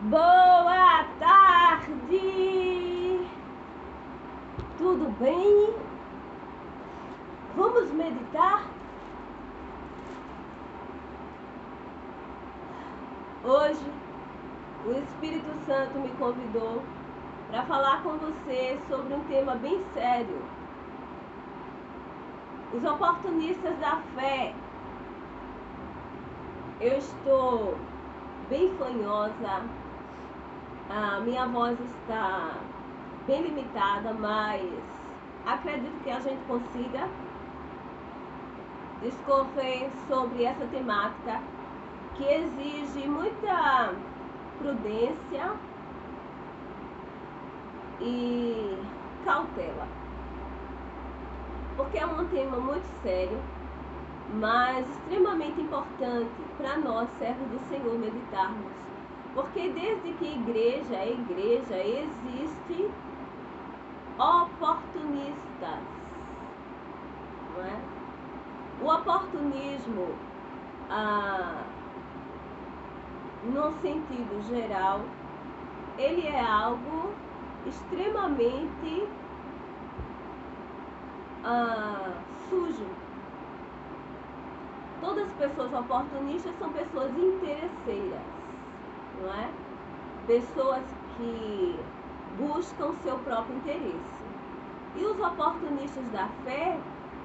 Boa tarde! Tudo bem? Vamos meditar? Hoje, o Espírito Santo me convidou para falar com você sobre um tema bem sério. Os oportunistas da fé. Eu estou bem fanhosa, a minha voz está bem limitada, mas acredito que a gente consiga discorrer sobre essa temática que exige muita prudência e cautela, porque é um tema muito sério, mas extremamente importante para nós, servos do Senhor, meditarmos. Porque desde que igreja é igreja, existe oportunistas, não é? O oportunismo, no sentido geral, ele é algo extremamente sujo. Todas as pessoas oportunistas são pessoas interesseiras, não é? Pessoas que buscam seu próprio interesse. E os oportunistas da fé,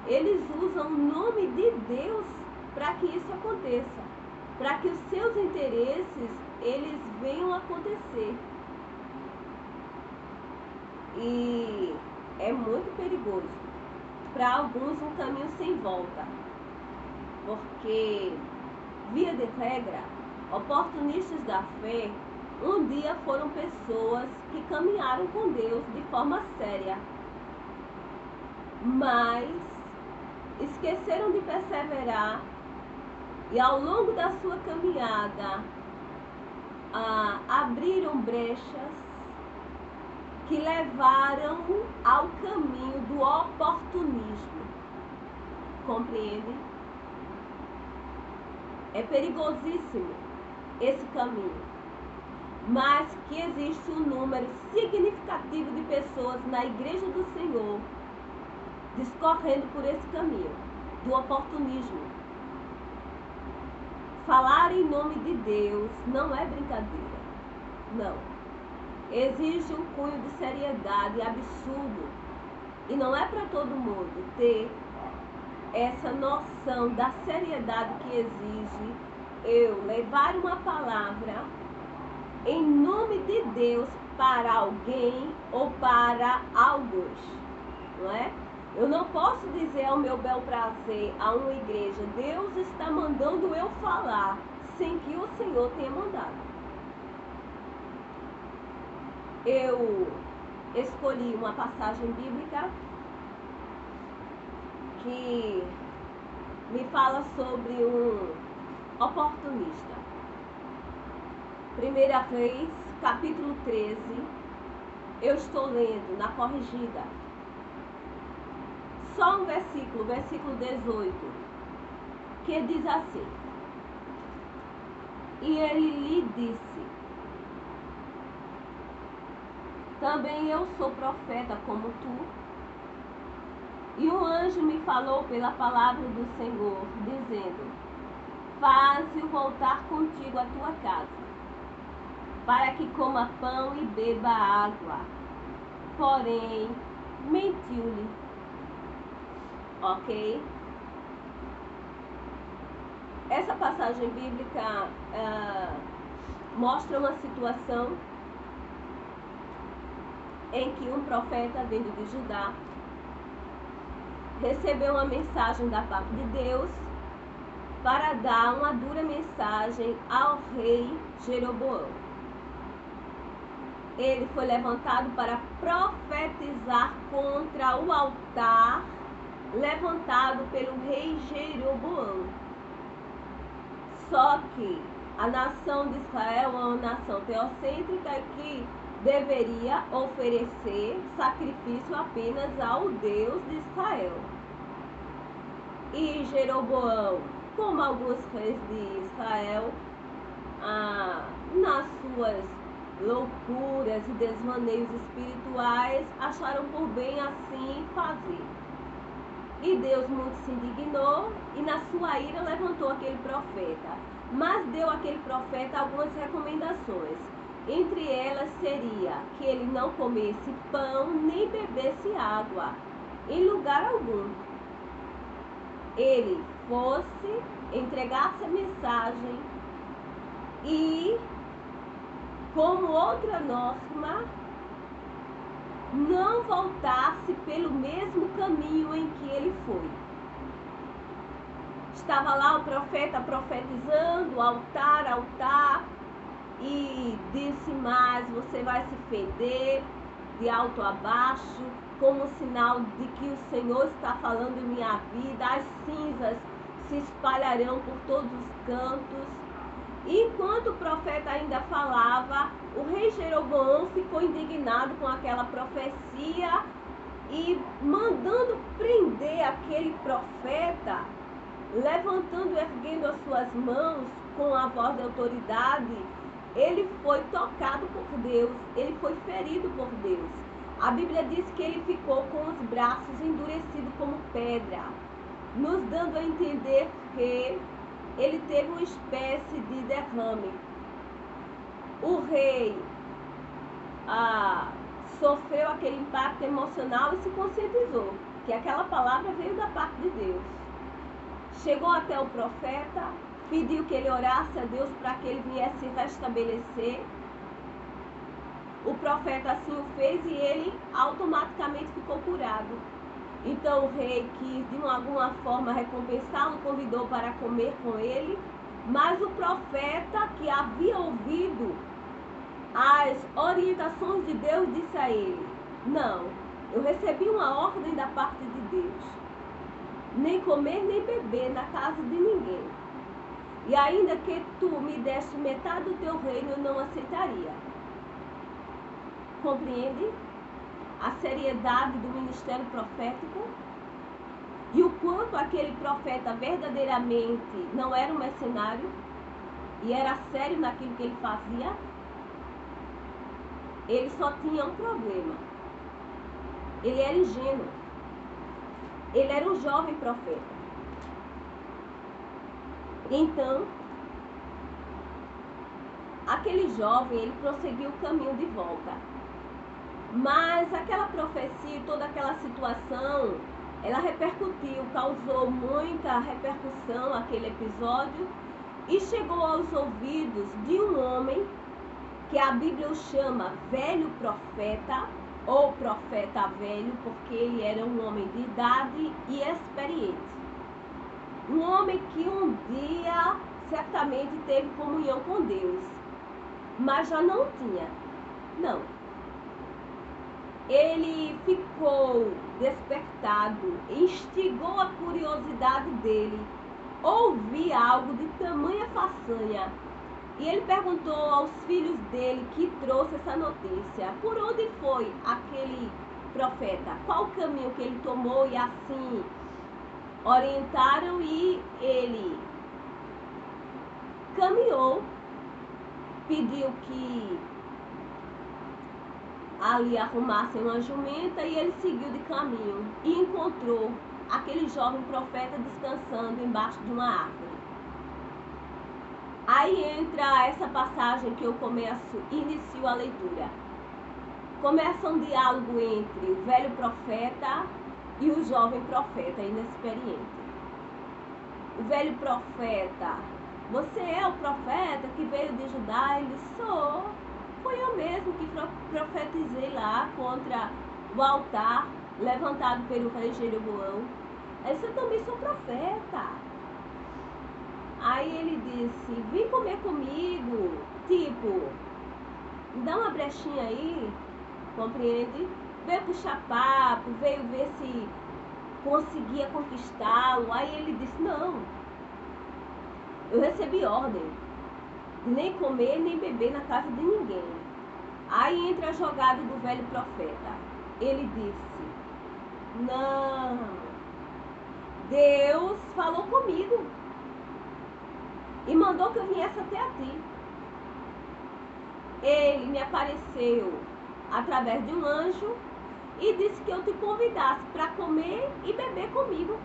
eles usam o nome de Deus para que isso aconteça, para que os seus interesses, eles venham a acontecer. E é muito perigoso. Para alguns, um caminho sem volta. Porque, via de regra, oportunistas da fé, um dia foram pessoas que caminharam com Deus de forma séria, mas esqueceram de perseverar e ao longo da sua caminhada abriram brechas que levaram ao caminho do oportunismo. Compreende? É perigosíssimo esse caminho, mas que existe um número significativo de pessoas na Igreja do Senhor discorrendo por esse caminho do oportunismo. Falar em nome de Deus não é brincadeira, não. Exige um cunho de seriedade absurdo, e não é para todo mundo ter essa noção da seriedade que exige eu levar uma palavra em nome de Deus para alguém ou para alguns, não é? Eu não posso dizer ao meu bel prazer a uma igreja, Deus está mandando eu falar, sem que o Senhor tenha mandado. Eu escolhi uma passagem bíblica que me fala sobre um oportunista. 1 Reis, capítulo 13, eu estou lendo na corrigida. Só um versículo 18, que diz assim: E ele lhe disse: Também eu sou profeta como tu. E um anjo me falou pela palavra do Senhor, dizendo: Faze-o voltar contigo à tua casa, para que coma pão e beba água. Porém, mentiu-lhe. Ok? Essa passagem bíblica mostra uma situação em que um profeta vindo de Judá recebeu uma mensagem da parte de Deus para dar uma dura mensagem ao rei Jeroboão. Ele foi levantado para profetizar contra o altar levantado pelo rei Jeroboão. Só que a nação de Israel é uma nação teocêntrica que deveria oferecer sacrifício apenas ao Deus de Israel. E Jeroboão, como alguns reis de Israel, nas suas loucuras e desvaneios espirituais, acharam por bem assim fazer. E Deus muito se indignou e na sua ira levantou aquele profeta. Mas deu àquele profeta algumas recomendações. Entre elas seria que ele não comesse pão nem bebesse água, em lugar algum. Ele fosse, entregasse a mensagem e, como outra norma, não voltasse pelo mesmo caminho em que ele foi. Estava lá o profeta profetizando, altar, e disse mais: você vai se feder de alto a baixo, como sinal de que o Senhor está falando em minha vida, as cinzas se espalharão por todos os cantos. E enquanto o profeta ainda falava, o rei Jeroboão ficou indignado com aquela profecia e mandando prender aquele profeta, levantando e erguendo as suas mãos com a voz de autoridade, ele foi tocado por Deus, ele foi ferido por Deus. A Bíblia diz que ele ficou com os braços endurecidos como pedra, nos dando a entender que ele teve uma espécie de derrame. O rei sofreu aquele impacto emocional e se conscientizou que aquela palavra veio da parte de Deus. Chegou até o profeta, pediu que ele orasse a Deus para que ele viesse se restabelecer. O profeta assim o fez e ele automaticamente ficou curado. Então o rei quis de alguma forma recompensá-lo, convidou para comer com ele, mas o profeta, que havia ouvido as orientações de Deus, disse a ele: não, eu recebi uma ordem da parte de Deus, nem comer nem beber na casa de ninguém. E ainda que tu me deste metade do teu reino, eu não aceitaria. Compreende a seriedade do ministério profético? E o quanto aquele profeta verdadeiramente não era um mercenário e era sério naquilo que ele fazia? Ele só tinha um problema. Ele era ingênuo. Ele era um jovem profeta. Então, aquele jovem, ele prosseguiu o caminho de volta. Mas aquela profecia e toda aquela situação, ela repercutiu, causou muita repercussão aquele episódio e chegou aos ouvidos de um homem que a Bíblia o chama velho profeta ou profeta velho, porque ele era um homem de idade e experiente. Um homem que um dia certamente teve comunhão com Deus, mas já não tinha. Não. Ele ficou despertado, instigou a curiosidade dele, ouvir algo de tamanha façanha. E ele perguntou aos filhos dele que trouxe essa notícia: por onde foi aquele profeta? Qual o caminho que ele tomou? E assim orientaram e ele caminhou, pediu que ali arrumassem uma jumenta e ele seguiu de caminho e encontrou aquele jovem profeta descansando embaixo de uma árvore. Aí entra essa passagem que eu inicio a leitura. Começa um diálogo entre o velho profeta e o jovem profeta inexperiente. O velho profeta: você é o profeta que veio de Judá? Ele: sou. Foi eu mesmo que profetizei lá contra o altar levantado pelo rei Jeroboão. Ele disse: eu também sou profeta. Aí ele disse: vem comer comigo, tipo, me dá uma brechinha aí, compreende? Veio puxar papo, veio ver se conseguia conquistá-lo. Aí ele disse: não, eu recebi ordem de nem comer nem beber na casa de ninguém. Aí entra a jogada do velho profeta. Ele disse: não, Deus falou comigo e mandou que eu viesse até a ti. ele me apareceu através de um anjo e disse que eu te convidasse para comer e beber comigo.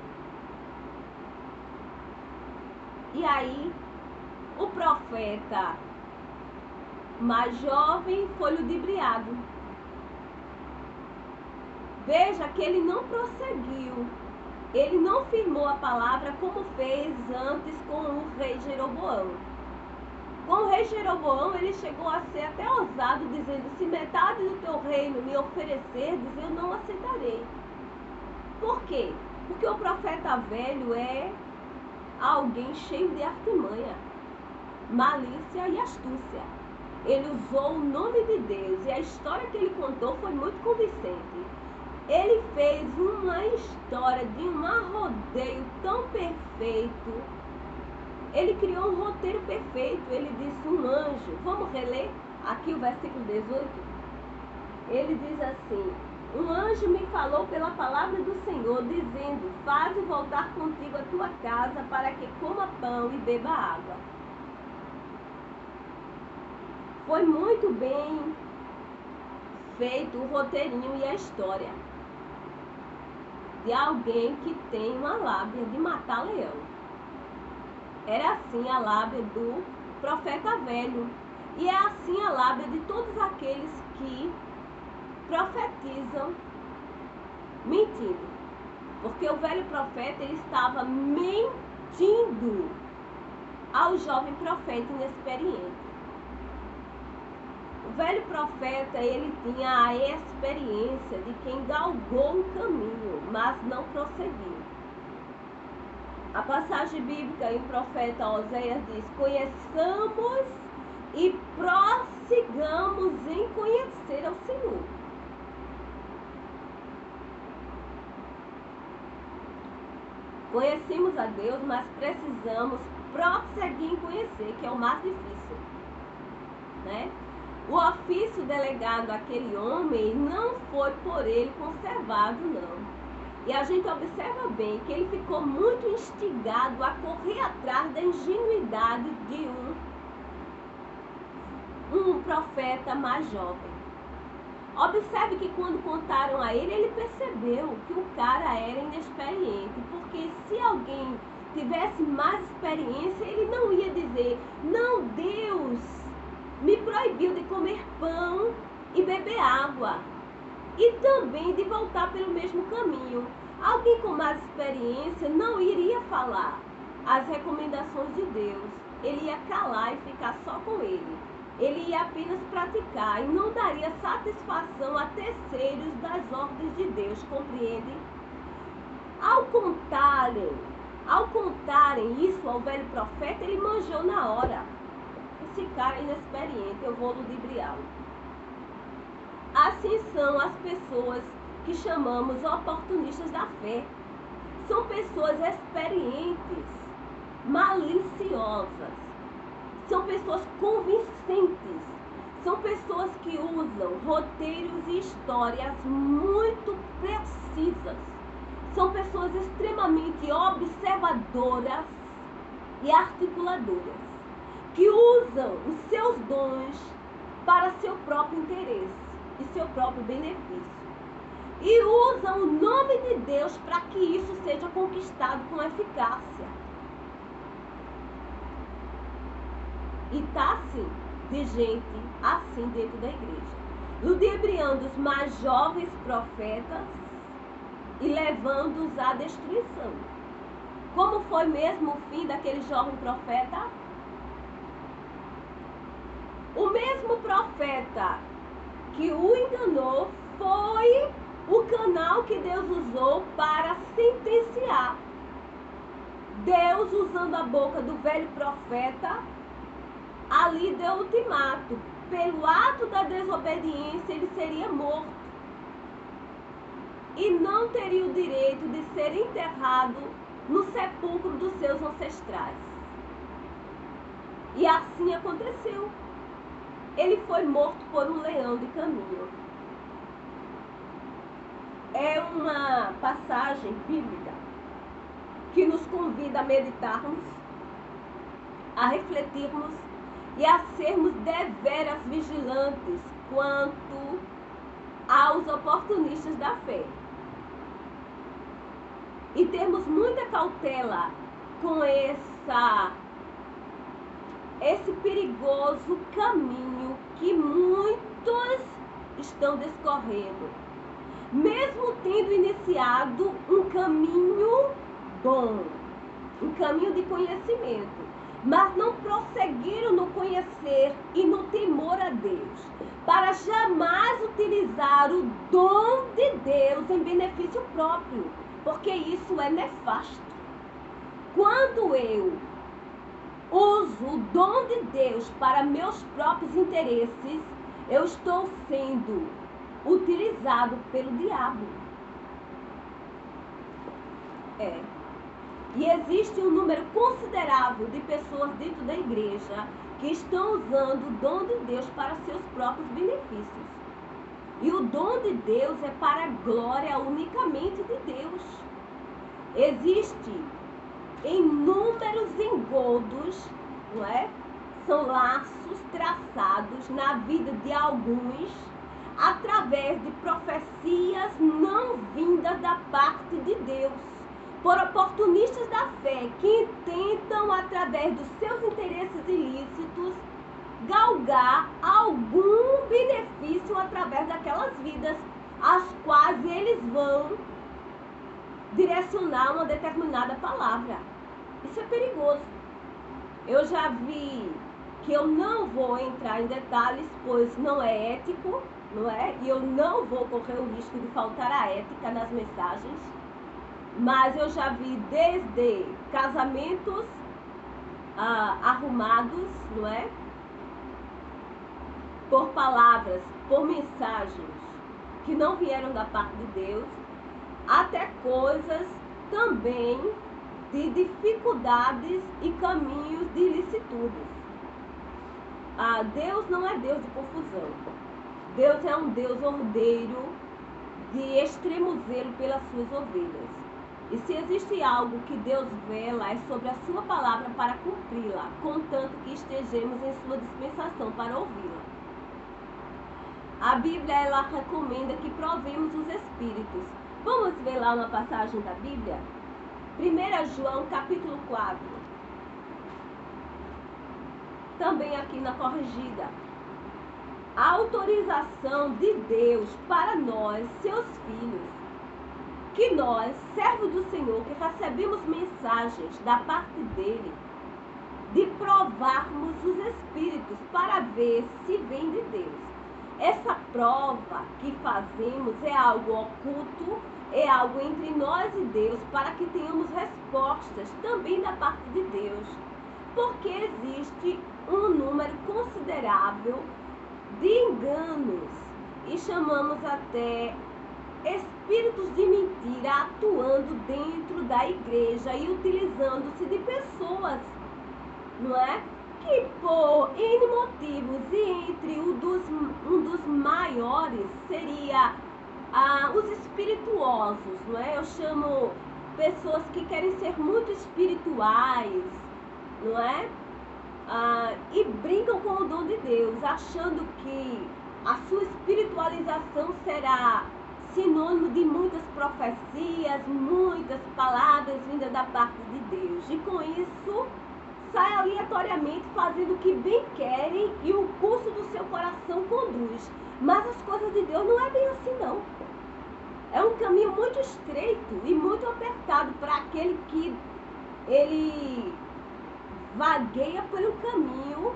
E aí, o profeta mais jovem foi ludibriado. Veja que ele não prosseguiu, ele não firmou a palavra como fez antes com o rei Jeroboão. Com o rei Jeroboão, ele chegou a ser até ousado, dizendo: se metade do teu reino me oferecerdes, eu não aceitarei. Por quê? Porque o profeta velho é alguém cheio de artimanha, malícia e astúcia. Ele usou o nome de Deus e a história que ele contou foi muito convincente. Ele fez uma história de um arrodeio tão perfeito. Ele criou um roteiro perfeito. Ele disse: um anjo. Vamos reler aqui o versículo 18? Ele diz assim: um anjo me falou pela palavra do Senhor, dizendo: faze voltar contigo a tua casa, para que coma pão e beba água. Foi muito bem feito o roteirinho e a história de alguém que tem uma lábia de matar leão. Era assim a lábia do profeta velho. E é assim a lábia de todos aqueles que profetizam mentindo. Porque o velho profeta, ele estava mentindo ao jovem profeta inexperiente. O velho profeta, ele tinha a experiência de quem galgou um caminho, mas não prosseguiu. A passagem bíblica em profeta Oséias diz: conheçamos e prossigamos em conhecer ao Senhor. Conhecemos a Deus, mas precisamos prosseguir em conhecer, que é o mais difícil, né? O ofício delegado àquele homem não foi por ele conservado, não. E a gente observa bem que ele ficou muito instigado a correr atrás da ingenuidade de um profeta mais jovem. Observe que quando contaram a ele, ele percebeu que o cara era inexperiente, porque se alguém tivesse mais experiência, ele não ia dizer: não, Deus me proibiu de comer pão e beber água, e também de voltar pelo mesmo caminho. Alguém com mais experiência não iria falar as recomendações de Deus. Ele ia calar e ficar só com ele. Ele ia apenas praticar e não daria satisfação a terceiros das ordens de Deus, compreende? Ao contarem isso ao velho profeta, ele manjou na hora. Esse cara é inexperiente, eu vou ludibriá-lo. Assim são as pessoas que chamamos oportunistas da fé. São pessoas experientes, maliciosas. São pessoas convincentes. São pessoas que usam roteiros e histórias muito precisas. São pessoas extremamente observadoras e articuladoras, que usam os seus dons para seu próprio interesse e seu próprio benefício. E usam o nome de Deus para que isso seja conquistado com eficácia. E está assim, de gente assim dentro da igreja, ludibriando os mais jovens profetas e levando-os à destruição. Como foi mesmo o fim daquele jovem profeta? O mesmo profeta que o enganou foi o canal que Deus usou para sentenciar. Deus, usando a boca do velho profeta, ali deu ultimato. Pelo ato da desobediência, ele seria morto. E não teria o direito de ser enterrado no sepulcro dos seus ancestrais. E assim aconteceu. Ele foi morto por um leão de caminho. É uma passagem bíblica que nos convida a meditarmos, a refletirmos e a sermos deveras vigilantes quanto aos oportunistas da fé. E temos muita cautela com esse perigoso caminho que muitos estão descorrendo, mesmo tendo iniciado um caminho bom, um caminho de conhecimento, mas não prosseguiram no conhecer e no temor a Deus, para jamais utilizar o dom de Deus em benefício próprio, porque isso é nefasto. Quando eu uso o dom de Deus para meus próprios interesses, eu estou sendo utilizado pelo diabo. E existe um número considerável de pessoas dentro da igreja que estão usando o dom de Deus para seus próprios benefícios. E o dom de Deus é para a glória unicamente de Deus. Existe inúmeros engodos, não é? São laços traçados na vida de alguns através de profecias não vindas da parte de Deus, por oportunistas da fé que tentam, através dos seus interesses ilícitos, galgar algum benefício através daquelas vidas, às quais eles vão direcionar uma determinada palavra. Isso é perigoso. Eu já vi que eu não vou entrar em detalhes, pois não é ético, não é? E eu não vou correr o risco de faltar a ética nas mensagens. Mas eu já vi desde casamentos arrumados, não é? Por palavras, por mensagens que não vieram da parte de Deus, até coisas também de dificuldades e caminhos de ilicitudes. Deus não é Deus de confusão. Deus é um Deus ordeiro de extremo zelo pelas suas ovelhas. E se existe algo que Deus vela, é sobre a sua palavra para cumpri-la, contanto que estejamos em sua dispensação para ouvi-la. A Bíblia, ela recomenda que provemos os espíritos. Vamos ver lá uma passagem da Bíblia? 1 João capítulo 4. Também aqui na corrigida. A autorização de Deus para nós, seus filhos, que nós, servos do Senhor, que recebemos mensagens da parte dele, de provarmos os espíritos para ver se vem de Deus. Essa prova que fazemos é algo oculto, é algo entre nós e Deus, para que tenhamos respostas também da parte de Deus. Porque existe um número considerável de enganos e chamamos até espíritos de mentira atuando dentro da igreja e utilizando-se de pessoas, não é? Que por N motivos, e entre um dos maiores seria os espirituosos, não é? Eu chamo pessoas que querem ser muito espirituais, não é? E brincam com o dom de Deus, achando que a sua espiritualização será sinônimo de muitas profecias, muitas palavras vindas da parte de Deus. E com isso, sai aleatoriamente fazendo o que bem querem e o curso do seu coração conduz. Mas as coisas de Deus não é bem assim, não. É um caminho muito estreito e muito apertado para aquele que ele vagueia pelo caminho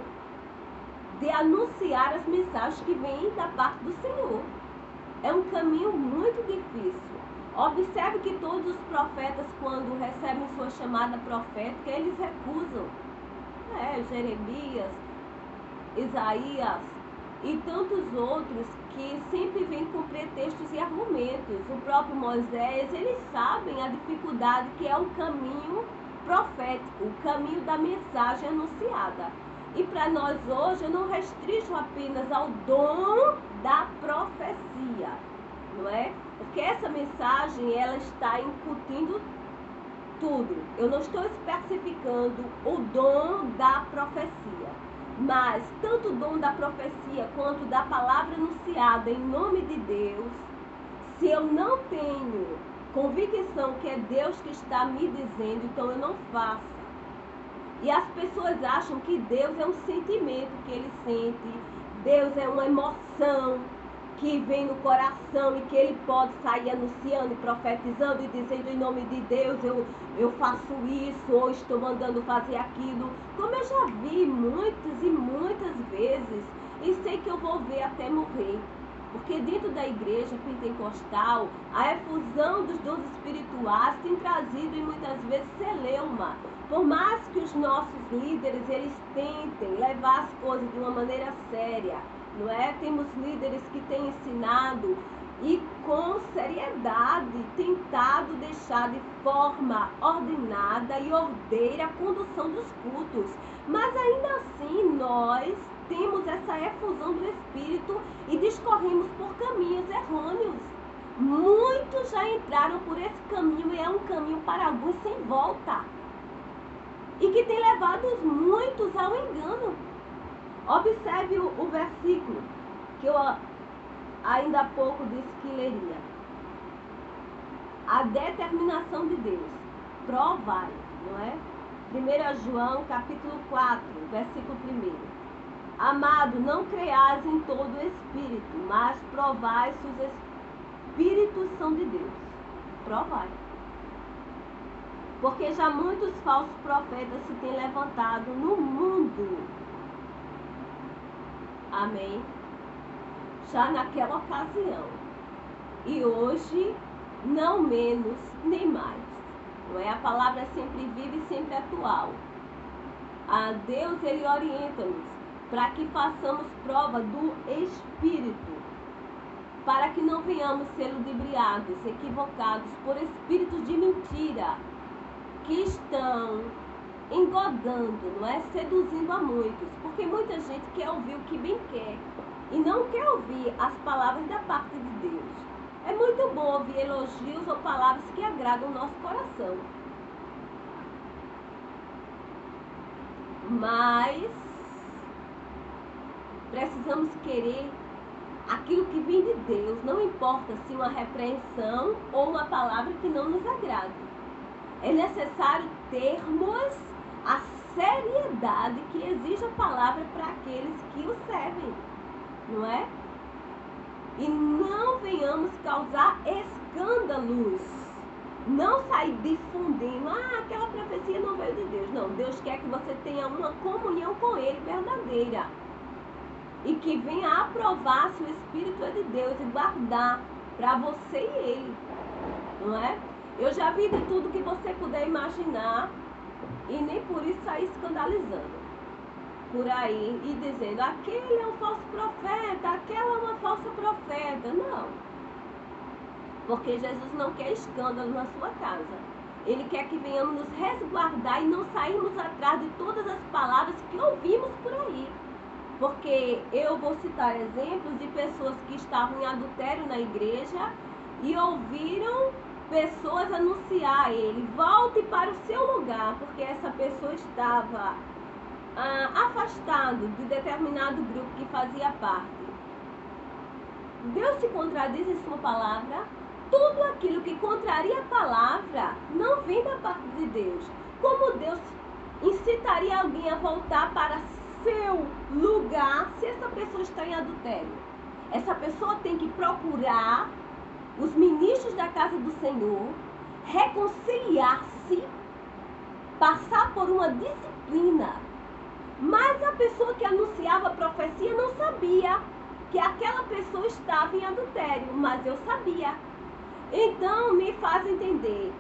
de anunciar as mensagens que vêm da parte do Senhor. É um caminho muito difícil. Observe que todos os profetas, quando recebem sua chamada profética, eles recusam. Jeremias, Isaías e tantos outros que sempre vêm com pretextos e argumentos. O próprio Moisés, eles sabem a dificuldade que é o caminho profético, o caminho da mensagem anunciada. E para nós hoje, eu não restringo apenas ao dom da profecia, não é? Porque essa mensagem, ela está incutindo tudo. Eu não estou especificando o dom da profecia. Mas tanto o dom da profecia quanto da palavra anunciada em nome de Deus, se eu não tenho convicção que é Deus que está me dizendo, então eu não faço. E as pessoas acham que Deus é um sentimento que ele sente, Deus é uma emoção que vem no coração e que ele pode sair anunciando e profetizando e dizendo em nome de Deus, eu faço isso, ou estou mandando fazer aquilo. Como eu já vi muitas e muitas vezes, e sei que eu vou ver até morrer. Porque dentro da igreja pentecostal, a efusão dos dons espirituais tem trazido e muitas vezes celeuma. Por mais que os nossos líderes, eles tentem levar as coisas de uma maneira séria, não é? Temos líderes que têm ensinado e com seriedade tentado deixar de forma ordenada e ordeira a condução dos cultos. Mas ainda assim nós temos essa efusão do Espírito e discorremos por caminhos errôneos. Muitos já entraram por esse caminho e é um caminho para alguns sem volta. E que tem levado muitos ao engano. Observe o versículo que eu ainda há pouco disse que leria. A determinação de Deus. Provai, não é? 1 João capítulo 4, versículo 1. Amado, não creais em todo o Espírito, mas provai se os Espíritos são de Deus. Provai. Porque já muitos falsos profetas se têm levantado no mundo. Amém? Já naquela ocasião. E hoje, não menos nem mais. Não é? A palavra é sempre viva e sempre atual. A Deus, ele orienta-nos para que façamos prova do Espírito, para que não venhamos ser ludibriados, equivocados por espíritos de mentira, que estão engodando, não é? Seduzindo a muitos, porque muita gente quer ouvir o que bem quer e não quer ouvir as palavras da parte de Deus. É muito bom ouvir elogios ou palavras que agradam o nosso coração, mas precisamos querer aquilo que vem de Deus, não importa se uma repreensão ou uma palavra que não nos agrade. É necessário termos a seriedade que exige a palavra para aqueles que o servem, não é? E não venhamos causar escândalos, não sair difundindo, aquela profecia não veio de Deus. Não, Deus quer que você tenha uma comunhão com Ele verdadeira e que venha aprovar se o Espírito é de Deus e guardar para você e Ele, não é? Eu já vi de tudo que você puder imaginar e nem por isso sair escandalizando por aí e dizendo, aquele é um falso profeta, aquela é uma falsa profeta. Não. Porque Jesus não quer escândalo na sua casa. Ele quer que venhamos nos resguardar e não sairmos atrás de todas as palavras que ouvimos por aí. Porque eu vou citar exemplos de pessoas que estavam em adultério na igreja e ouviram pessoas anunciar a ele, volte para o seu lugar, porque essa pessoa estava afastado de determinado grupo que fazia parte. Deus se contradiz em sua palavra. Tudo aquilo que contraria a palavra não vem da parte de Deus. Como Deus incitaria alguém a voltar para seu lugar se essa pessoa está em adultério? Essa pessoa tem que procurar os ministros da casa do Senhor, reconciliar-se, passar por uma disciplina. Mas a pessoa que anunciava a profecia não sabia que aquela pessoa estava em adultério, mas eu sabia. Então me faz entender,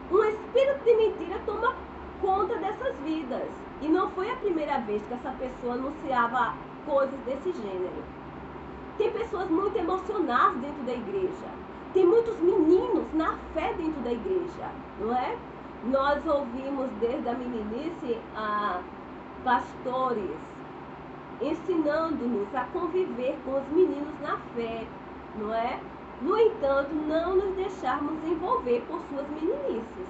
um espírito de mentira toma conta dessas vidas. E não foi a primeira vez que essa pessoa anunciava coisas desse gênero. Tem pessoas muito emocionadas dentro da igreja. Tem muitos meninos na fé dentro da igreja, não é? Nós ouvimos desde a meninice a pastores ensinando-nos a conviver com os meninos na fé, não é? No entanto, não nos deixarmos envolver por suas meninices.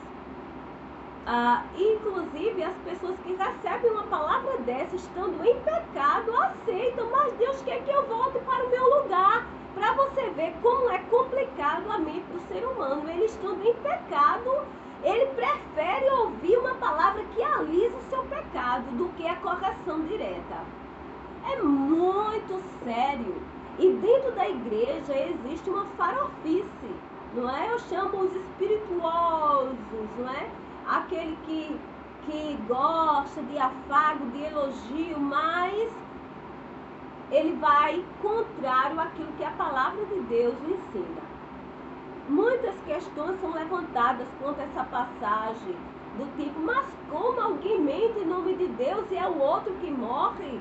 Inclusive, as pessoas que recebem uma palavra dessa, estando em pecado, aceitam. Mas Deus quer que eu volte para o meu lugar. Para você ver como é complicado a mente do ser humano. Ele estando em pecado, ele prefere ouvir uma palavra que alisa o seu pecado do que a correção direta. É muito sério. E dentro da igreja existe uma farofice, não é? Eu chamo os espirituosos, não é? Aquele que gosta de afago, de elogio, mas ele vai contrário àquilo que a palavra de Deus ensina. Muitas questões são levantadas quanto a essa passagem, do tipo, mas como alguém mente em nome de Deus e é o outro que morre?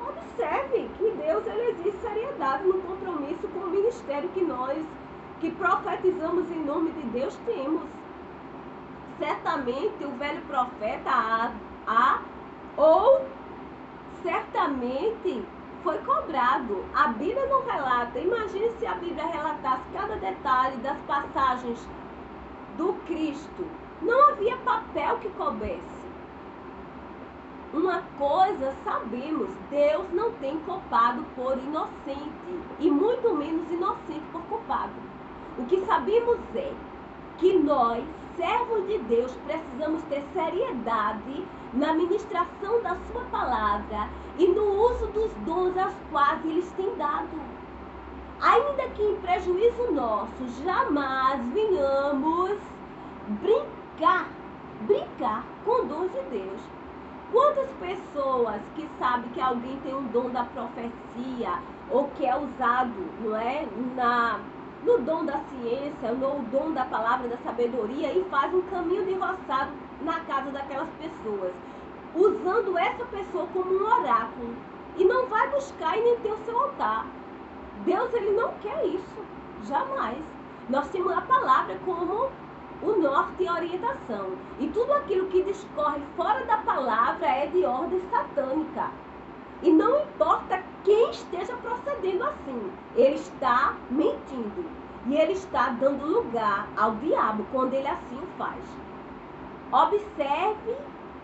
Observe que Deus ele exige seriedade no compromisso com o ministério que nós, que profetizamos em nome de Deus, temos. Certamente o velho profeta ou certamente foi cobrado. A Bíblia não relata. Imagine se a Bíblia relatasse cada detalhe das passagens do Cristo. Não havia papel que coubesse. Uma coisa sabemos, Deus não tem culpado por inocente, e muito menos inocente por culpado. O que sabemos é que nós, servos de Deus, precisamos ter seriedade na ministração da sua palavra e no uso dos dons aos quais eles têm dado. Ainda que em prejuízo nosso, jamais venhamos brincar com dons de Deus. Quantas pessoas que sabem que alguém tem um dom da profecia ou que é usado, não é, no dom da ciência, no dom da palavra da sabedoria e faz um caminho de roçado na casa daquelas pessoas, usando essa pessoa como um oráculo e não vai buscar e nem ter o seu altar. Deus ele não quer isso, jamais. Nós temos a palavra como o norte e a orientação. E tudo aquilo que discorre fora da palavra é de ordem satânica. E não importa quem esteja procedendo assim, ele está mentindo. E ele está dando lugar ao diabo quando ele assim o faz. Observe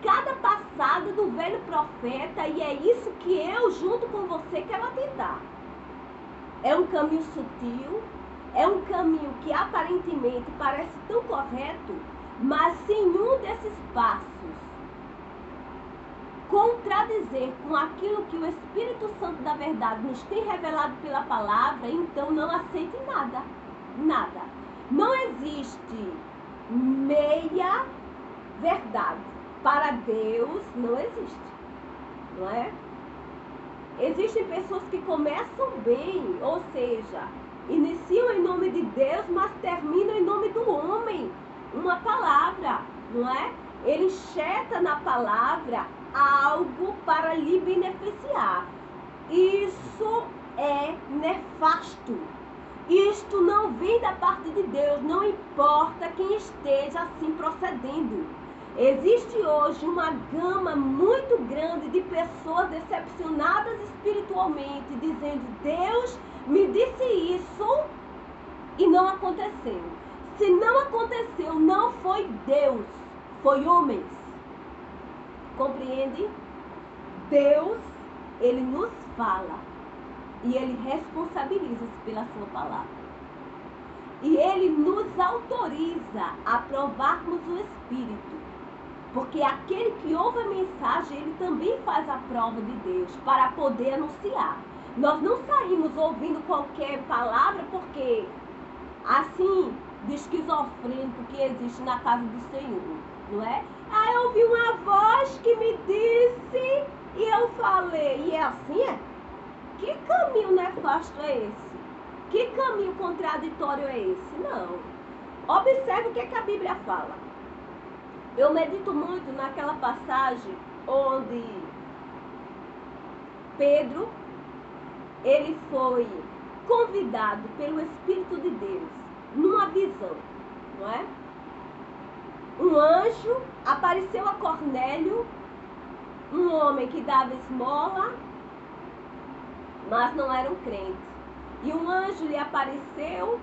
cada passada do velho profeta e é isso que eu, junto com você, quero atentar. É um caminho sutil. É um caminho que aparentemente parece tão correto, mas se em um desses passos contradizer com aquilo que o Espírito Santo da verdade nos tem revelado pela palavra, então não aceite nada. Nada. Não existe meia verdade. Para Deus não existe. Não é? Existem pessoas que começam bem, ou seja, iniciam em nome de Deus, mas terminam em nome do homem. Uma palavra, não é? Ele enxerta na palavra algo para lhe beneficiar. Isso é nefasto. Isto não vem da parte de Deus, não importa quem esteja assim procedendo. Existe hoje uma gama muito grande de pessoas decepcionadas espiritualmente, dizendo, Deus me disse isso e não aconteceu. Se não aconteceu, não foi Deus, foi homens. Compreende? Deus, ele nos fala e ele responsabiliza-se pela sua palavra. E ele nos autoriza a provarmos o Espírito. Porque aquele que ouve a mensagem, ele também faz a prova de Deus para poder anunciar. Nós não saímos ouvindo qualquer palavra porque, assim, de esquizofrênico que existe na casa do Senhor, não é? Ah, eu ouvi uma voz que me disse e eu falei. E é assim, é? Que caminho nefasto é esse? Que caminho contraditório é esse? Não. Observe o que a Bíblia fala. Eu medito muito naquela passagem onde Pedro, ele foi convidado pelo Espírito de Deus numa visão, não é? Um anjo apareceu a Cornélio, um homem que dava esmola, mas não era um crente. E um anjo lhe apareceu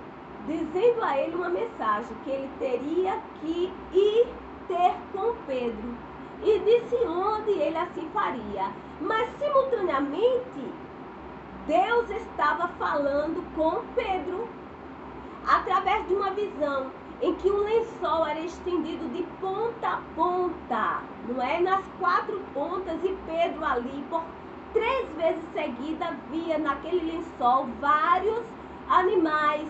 dizendo a ele uma mensagem, que ele teria que ir ter com Pedro e disse onde ele assim faria. Mas simultaneamente, Deus estava falando com Pedro através de uma visão em que um lençol era estendido de ponta a ponta, não é? Nas 4 pontas, e Pedro ali, por 3 vezes seguida, via naquele lençol vários animais,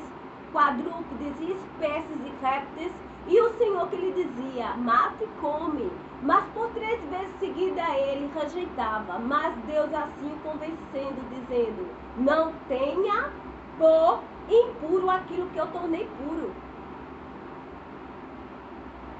quadrúpedes e espécies de répteis, e o Senhor que lhe dizia, mata e come. Mas por 3 vezes seguida ele rejeitava, mas Deus assim o convencendo, dizendo, não tenha por impuro aquilo que eu tornei puro.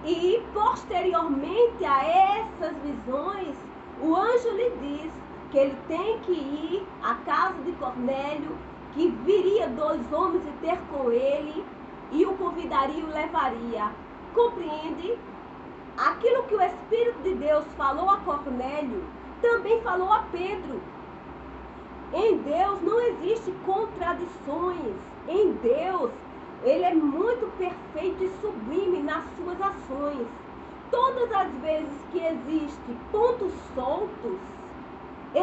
E posteriormente a essas visões, o anjo lhe diz que ele tem que ir à casa de Cornélio, que viria 2 homens e ter com ele, e o convidaria e o levaria. Compreende? Aquilo que o Espírito de Deus falou a Cornélio, também falou a Pedro. Em Deus não existe contradições. Em Deus, Ele é muito perfeito e sublime nas suas ações. Todas as vezes que existem pontos soltos,